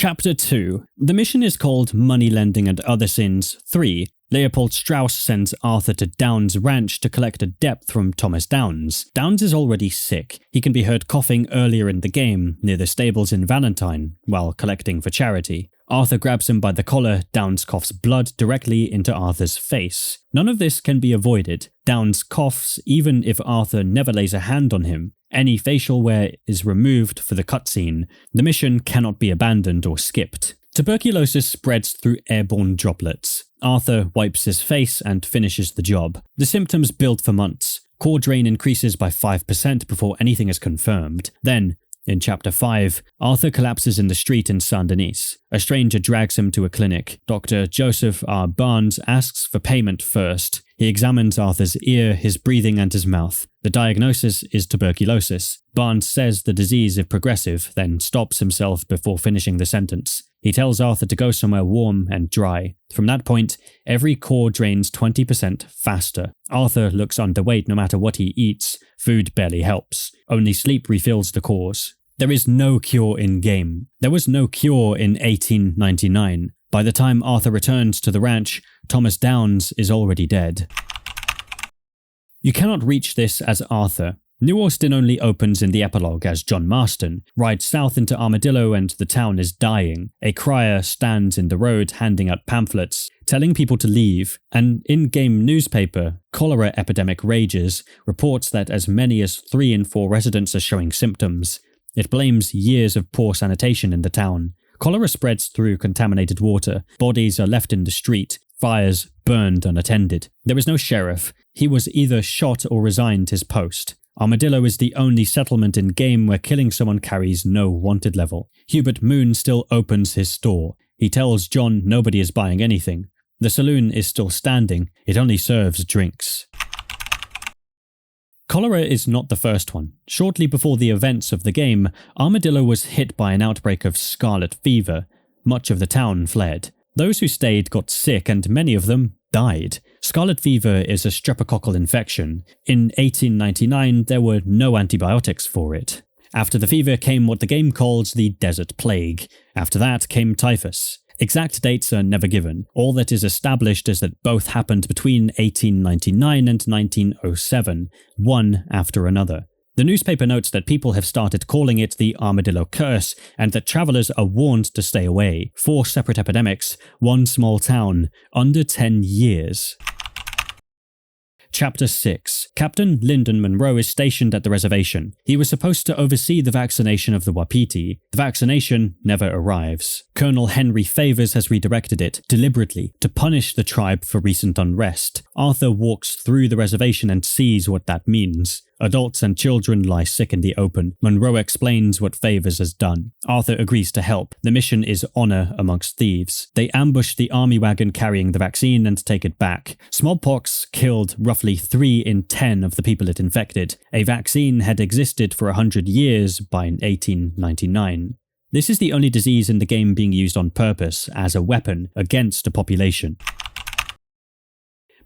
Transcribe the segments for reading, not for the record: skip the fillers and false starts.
Chapter 2. The mission is called Money Lending and Other Sins 3. Leopold Strauss sends Arthur to Downs' ranch to collect a debt from Thomas Downs. Downs is already sick. He can be heard coughing earlier in the game, near the stables in Valentine, while collecting for charity. Arthur grabs him by the collar. Downs coughs blood directly into Arthur's face. None of this can be avoided. Downs coughs even if Arthur never lays a hand on him. Any facial wear is removed for the cutscene. The mission cannot be abandoned or skipped. Tuberculosis spreads through airborne droplets. Arthur wipes his face and finishes the job. The symptoms build for months. Core drain increases by 5% before anything is confirmed. Then, in Chapter 5, Arthur collapses in the street in Saint-Denis. A stranger drags him to a clinic. Dr. Joseph R. Barnes asks for payment first. He examines Arthur's ear, his breathing, and his mouth. The diagnosis is tuberculosis. Barnes says the disease is progressive, then stops himself before finishing the sentence. He tells Arthur to go somewhere warm and dry. From that point, every core drains 20% faster. Arthur looks underweight no matter what he eats. Food barely helps. Only sleep refills the cores. There is no cure in-game. There was no cure in 1899. By the time Arthur returns to the ranch, Thomas Downs is already dead. You cannot reach this as Arthur. New Austin only opens in the epilogue as John Marston rides south into Armadillo and the town is dying. A crier stands in the road handing out pamphlets, telling people to leave. An in-game newspaper, Cholera Epidemic Rages, reports that as many as 3 in 4 residents are showing symptoms. It blames years of poor sanitation in the town. Cholera spreads through contaminated water. Bodies are left in the street. Fires burned unattended. There is no sheriff. He was either shot or resigned his post. Armadillo is the only settlement in-game where killing someone carries no wanted level. Hubert Moon still opens his store. He tells John nobody is buying anything. The saloon is still standing. It only serves drinks. Cholera is not the first one. Shortly before the events of the game, Armadillo was hit by an outbreak of scarlet fever. Much of the town fled. Those who stayed got sick and many of them died. Scarlet fever is a streptococcal infection. In 1899, there were no antibiotics for it. After the fever came what the game calls the Desert Plague. After that came typhus. Exact dates are never given. All that is established is that both happened between 1899 and 1907, one after another. The newspaper notes that people have started calling it the Armadillo Curse and that travelers are warned to stay away. 4 separate epidemics, 1 small town, under 10 years. Chapter 6. Captain Lyndon Monroe is stationed at the reservation. He was supposed to oversee the vaccination of the Wapiti. The vaccination never arrives. Colonel Henry Favors has redirected it, deliberately, to punish the tribe for recent unrest. Arthur walks through the reservation and sees what that means. Adults and children lie sick in the open. Monroe explains what Favors has done. Arthur agrees to help. The mission is honor amongst thieves. They ambush the army wagon carrying the vaccine and take it back. Smallpox killed roughly 3 in 10 of the people it infected. A vaccine had existed for 100 years by 1899. This is the only disease in the game being used on purpose as a weapon against a population.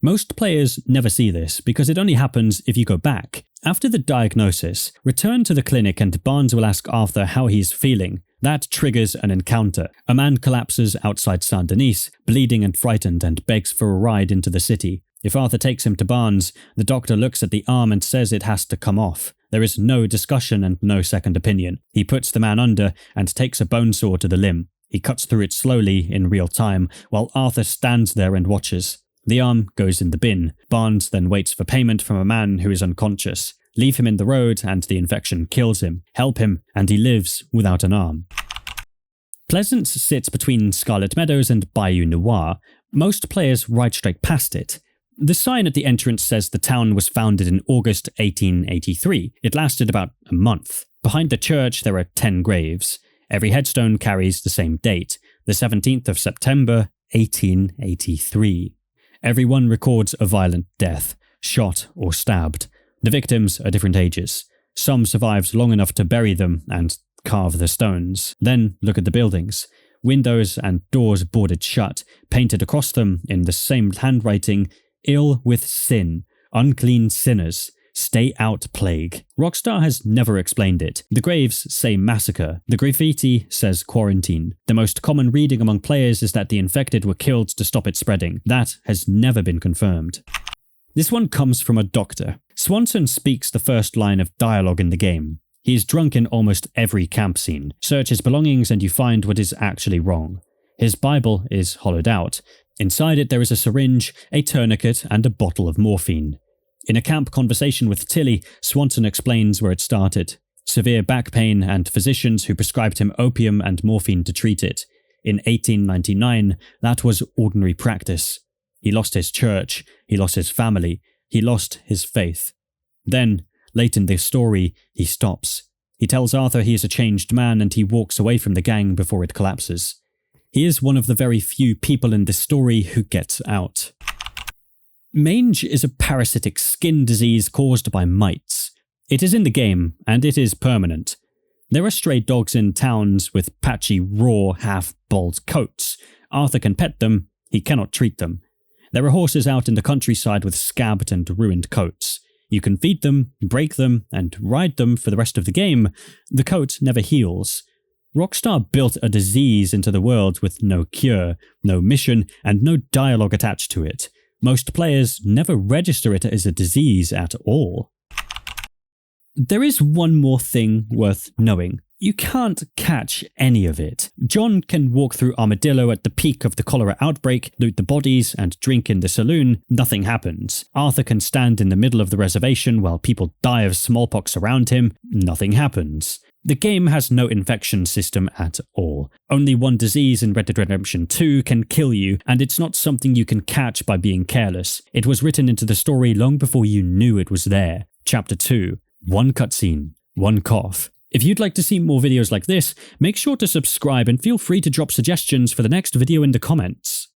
Most players never see this because it only happens if you go back. After the diagnosis, return to the clinic and Barnes will ask Arthur how he's feeling. That triggers an encounter. A man collapses outside Saint-Denis, bleeding and frightened, and begs for a ride into the city. If Arthur takes him to Barnes, the doctor looks at the arm and says it has to come off. There is no discussion and no second opinion. He puts the man under and takes a bone saw to the limb. He cuts through it slowly in real time, while Arthur stands there and watches. The arm goes in the bin. Barnes then waits for payment from a man who is unconscious. Leave him in the road and the infection kills him. Help him and he lives without an arm. Pleasance sits between Scarlet Meadows and Bayou Noir. Most players ride straight past it. The sign at the entrance says the town was founded in August 1883. It lasted about a month. Behind the church there are 10 graves. Every headstone carries the same date, the 17th of September, 1883. Everyone records a violent death, shot or stabbed. The victims are different ages. Some survived long enough to bury them and carve the stones. Then look at the buildings. Windows and doors boarded shut, painted across them in the same handwriting, "Ill with sin, unclean sinners, "Stay out, plague." Rockstar has never explained it. The graves say massacre. The graffiti says quarantine. The most common reading among players is that the infected were killed to stop it spreading. That has never been confirmed. This one comes from a doctor. Swanson speaks the first line of dialogue in the game. He is drunk in almost every camp scene. Search his belongings and you find what is actually wrong. His Bible is hollowed out. Inside it there is a syringe, a tourniquet, and a bottle of morphine. In a camp conversation with Tilly, Swanson explains where it started. Severe back pain and physicians who prescribed him opium and morphine to treat it. In 1899, that was ordinary practice. He lost his church, he lost his family, he lost his faith. Then, late in the story, he stops. He tells Arthur he is a changed man and he walks away from the gang before it collapses. He is one of the very few people in this story who gets out. Mange is a parasitic skin disease caused by mites. It is in the game, and it is permanent. There are stray dogs in towns with patchy, raw, half-bald coats. Arthur can pet them, he cannot treat them. There are horses out in the countryside with scabbed and ruined coats. You can feed them, break them, and ride them for the rest of the game. The coat never heals. Rockstar built a disease into the world with no cure, no mission, and no dialogue attached to it. Most players never register it as a disease at all. There is one more thing worth knowing. You can't catch any of it. John can walk through Armadillo at the peak of the cholera outbreak, loot the bodies, and drink in the saloon. Nothing happens. Arthur can stand in the middle of the reservation while people die of smallpox around him. Nothing happens. The game has no infection system at all. Only one disease in Red Dead Redemption 2 can kill you, and it's not something you can catch by being careless. It was written into the story long before you knew it was there. Chapter 2. One cutscene. One cough. If you'd like to see more videos like this, make sure to subscribe and feel free to drop suggestions for the next video in the comments.